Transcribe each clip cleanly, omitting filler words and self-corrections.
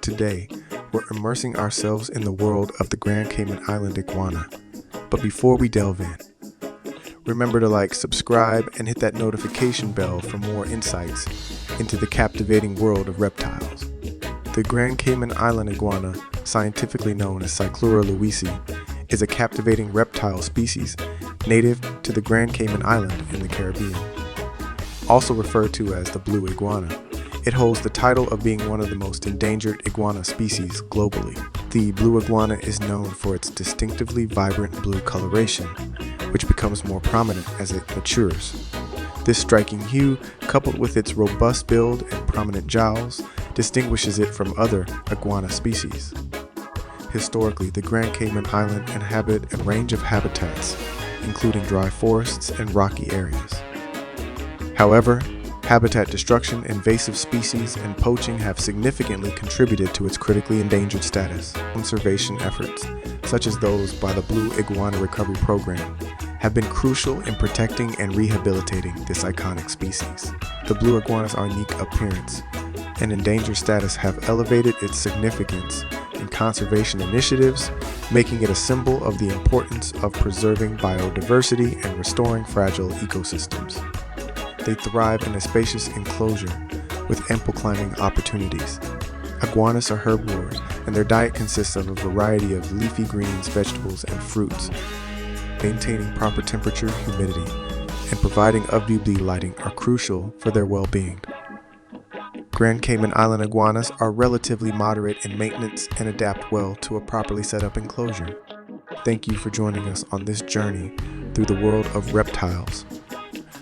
today, we're immersing ourselves in the world of the Grand Cayman Island Iguana. But before we delve in, remember to like, subscribe, and hit that notification bell for more insights into the captivating world of reptiles. The Grand Cayman Island Iguana, scientifically known as Cyclura lewisi, is a captivating reptile species native to the Grand Cayman Island in the Caribbean. Also referred to as the blue iguana, it holds the title of being one of the most endangered iguana species globally. The blue iguana is known for its distinctively vibrant blue coloration, which becomes more prominent as it matures. This striking hue, coupled with its robust build and prominent jowls, distinguishes it from other iguana species. Historically, the Grand Cayman Island inhabit a range of habitats, including dry forests and rocky areas. However, habitat destruction, invasive species, and poaching have significantly contributed to its critically endangered status. Conservation efforts, such as those by the Blue Iguana Recovery Program, have been crucial in protecting and rehabilitating this iconic species. The blue iguana's unique appearance and endangered status have elevated its significance in conservation initiatives, making it a symbol of the importance of preserving biodiversity and restoring fragile ecosystems. They thrive in a spacious enclosure with ample climbing opportunities. Iguanas are herbivores, and their diet consists of a variety of leafy greens, vegetables, and fruits. Maintaining proper temperature, humidity, and providing UV lighting are crucial for their well-being. Grand Cayman Island iguanas are relatively moderate in maintenance and adapt well to a properly set up enclosure. Thank you for joining us on this journey through the world of reptiles.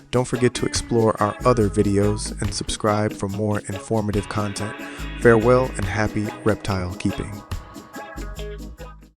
Don't forget to explore our other videos and subscribe for more informative content. Farewell and happy reptile keeping.